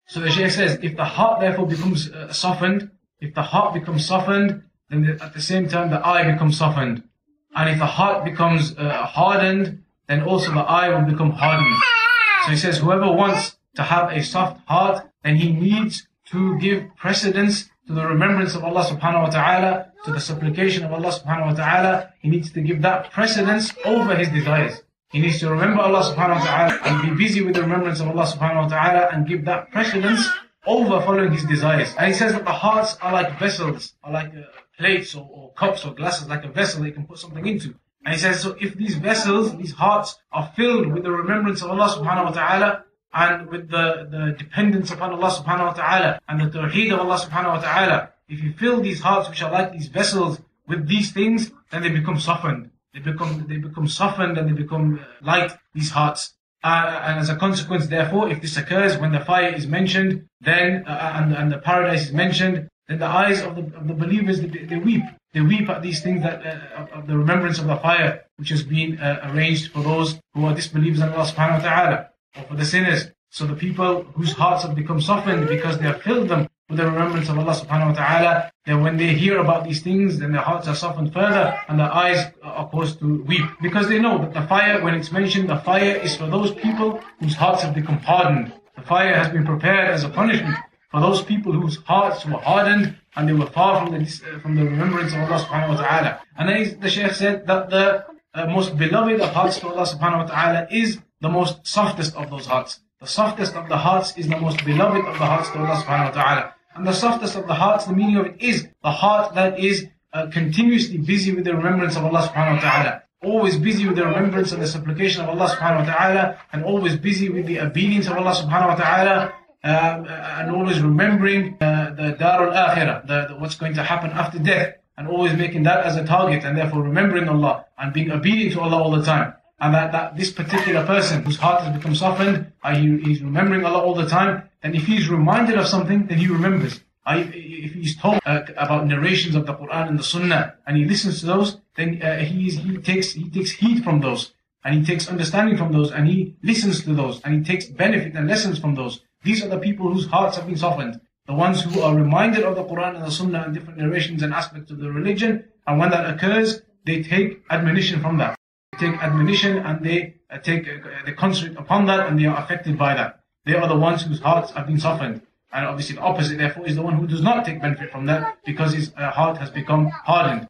So the Shaykh says, if the heart therefore becomes softened, if the heart becomes softened, then at the same time the eye becomes softened. And if the heart becomes hardened, then also the eye will become hardened. So he says, whoever wants to have a soft heart, then he needs to give precedence to the remembrance of Allah subhanahu wa ta'ala, to the supplication of Allah subhanahu wa ta'ala. He needs to give that precedence over his desires. He needs to remember Allah subhanahu wa ta'ala and be busy with the remembrance of Allah subhanahu wa ta'ala and give that precedence over following his desires. And he says that the hearts are like vessels, are like plates or cups or glasses, like a vessel that you can put something into. And he says, so if these vessels, these hearts are filled with the remembrance of Allah subhanahu wa ta'ala and with the dependence upon Allah subhanahu wa ta'ala and the tawheed of Allah subhanahu wa ta'ala, if you fill these hearts which are like these vessels with these things, then they become softened. They become softened and they become light, these hearts. And as a consequence, therefore, if this occurs when the fire is mentioned, then and the paradise is mentioned, then the eyes of the believers, they weep. They weep at these things that of the remembrance of the fire, which has been arranged for those who are disbelievers in Allah subhanahu wa ta'ala, or for the sinners. So the people whose hearts have become softened because they have filled them with the remembrance of Allah subhanahu wa ta'ala, then when they hear about these things, then their hearts are softened further and their eyes are caused to weep. Because they know that the fire, when it's mentioned, the fire is for those people whose hearts have become hardened. The fire has been prepared as a punishment for those people whose hearts were hardened and they were far from the remembrance of Allah subhanahu wa ta'ala. And then the Shaykh said that the most beloved of hearts to Allah subhanahu wa ta'ala is the most softest of those hearts. The softest of the hearts is the most beloved of the hearts to Allah subhanahu wa ta'ala. And the softest of the hearts, the meaning of it is the heart that is continuously busy with the remembrance of Allah subhanahu wa ta'ala. Always busy with the remembrance and the supplication of Allah subhanahu wa ta'ala, and always busy with the obedience of Allah subhanahu wa ta'ala, and always remembering the Darul Akhirah, what's going to happen after death, and always making that as a target, and therefore remembering Allah and being obedient to Allah all the time. And that this particular person whose heart has become softened, he's remembering Allah all the time, and if he's reminded of something, then he remembers. If he's told about narrations of the Quran and the Sunnah, and he listens to those, then he takes heed from those, and he takes understanding from those, and he listens to those, and he takes benefit and lessons from those. These are the people whose hearts have been softened. The ones who are reminded of the Quran and the Sunnah and different narrations and aspects of the religion, and when that occurs, they take admonition from that. They take admonition and they concentrate upon that, and they are affected by that. They are the ones whose hearts have been softened. And obviously the opposite, therefore, is the one who does not take benefit from that because his heart has become hardened.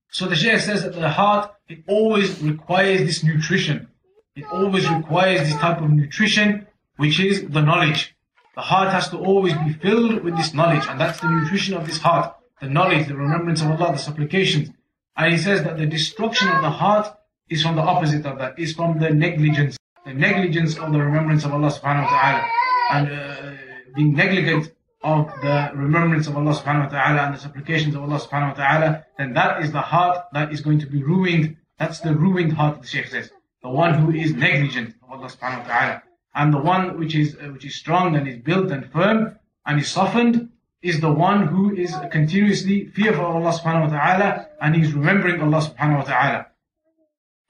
So the Shaykh says that the heart, it always requires this nutrition. It always requires this type of nutrition, which is the knowledge. The heart has to always be filled with this knowledge, and that's the nutrition of this heart. The knowledge, the remembrance of Allah, the supplications. And he says that the destruction of the heart is from the opposite of that, is from the negligence. The negligence of the remembrance of Allah subhanahu wa ta'ala. And being negligent of the remembrance of Allah subhanahu wa ta'ala and the supplications of Allah subhanahu wa ta'ala, then that is the heart that is going to be ruined. That's the ruined heart, the Shaykh says. The one who is negligent of Allah subhanahu wa ta'ala. And the one which is strong and is built and firm and is softened is the one who is continuously fearful of Allah subhanahu wa ta'ala and he's remembering Allah subhanahu wa ta'ala.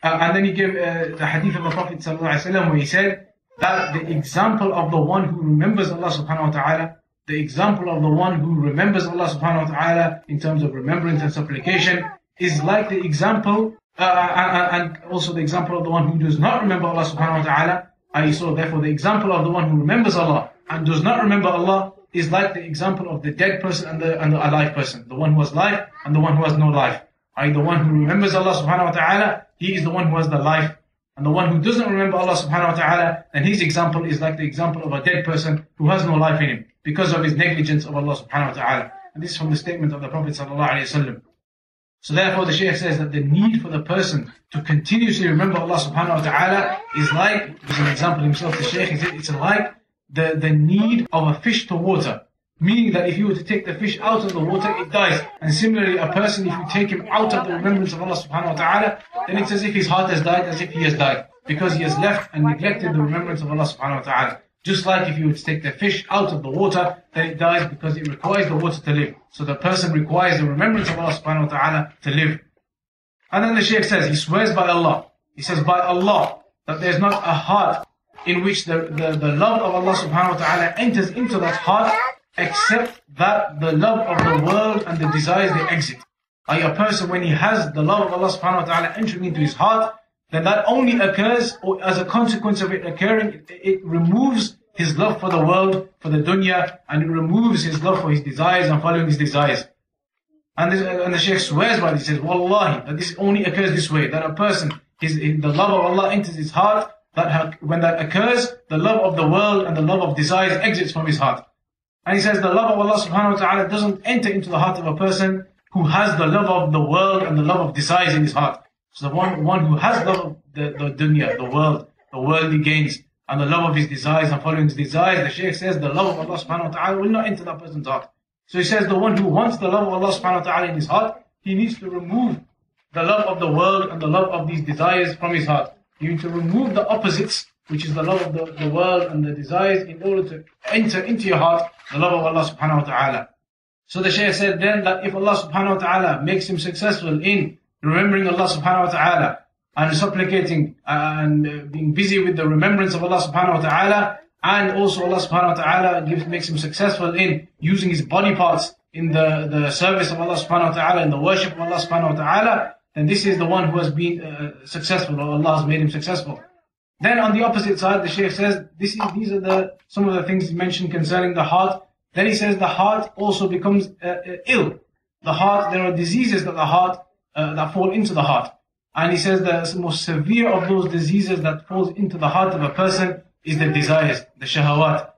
And then he gave the hadith of the Prophet sallallahu alaihi wasallam where he said that the example of the one who remembers Allah subhanahu wa ta'ala, the example of the one who remembers Allah subhanahu wa ta'ala in terms of remembrance and supplication is like the example, and also the example of the one who does not remember Allah subhanahu wa ta'ala. So therefore the example of the one who remembers Allah and does not remember Allah is like the example of the dead person and the alive person. The one who has life and the one who has no life. The one who remembers Allah subhanahu wa ta'ala, he is the one who has the life. And the one who doesn't remember Allah subhanahu wa ta'ala, then his example is like the example of a dead person who has no life in him because of his negligence of Allah subhanahu wa ta'ala. And this is from the statement of the Prophet sallallahu alaihi wasallam. So therefore the Shaykh says that the need for the person to continuously remember Allah subhanahu wa ta'ala is like, as an example himself, the Shaykh, it's like the need of a fish to water. Meaning that if you were to take the fish out of the water, it dies. And similarly, a person, if you take him out of the remembrance of Allah subhanahu wa ta'ala, then it's as if his heart has died, as if he has died. Because he has left and neglected the remembrance of Allah subhanahu wa ta'ala. Just like if you were to take the fish out of the water, then it dies because it requires the water to live. So the person requires the remembrance of Allah subhanahu wa ta'ala to live. And then the Shaykh says, he swears by Allah. He says, by Allah, that there's not a heart in which the love of Allah subhanahu wa ta'ala enters into that heart, except that the love of the world and the desires they exit. Like a person, when he has the love of Allah subhanahu wa ta'ala entering into his heart, then that only occurs, or as a consequence of it occurring, it removes his love for the world, for the dunya, and it removes his love for his desires and following his desires. And the Shaykh swears by this, he says, Wallahi, that this only occurs this way, that a person, the love of Allah enters his heart, that when that occurs, the love of the world and the love of desires exits from his heart. And he says the love of Allah subhanahu wa ta'ala doesn't enter into the heart of a person who has the love of the world and the love of desires in his heart. So the one who has love of the dunya, the world, the worldly gains, and the love of his desires and following his desires, the Shaykh says the love of Allah subhanahu wa ta'ala will not enter that person's heart. So he says the one who wants the love of Allah subhanahu wa ta'ala in his heart, he needs to remove the love of the world and the love of these desires from his heart. You need to remove the opposites, which is the love of the world and the desires, in order to enter into your heart the love of Allah subhanahu wa ta'ala. So the Shaykh said then that if Allah subhanahu wa ta'ala makes him successful in remembering Allah subhanahu wa ta'ala and supplicating and being busy with the remembrance of Allah subhanahu wa ta'ala, and also Allah subhanahu wa ta'ala makes him successful in using his body parts in the service of Allah subhanahu wa ta'ala, in the worship of Allah subhanahu wa ta'ala, then this is the one who has been successful, or Allah has made him successful. Then on the opposite side, the Shaykh says, these are some of the things he mentioned concerning the heart. Then he says the heart also becomes ill. The heart, there are diseases that that fall into the heart. And he says the most severe of those diseases that falls into the heart of a person is the desires, the shahawat.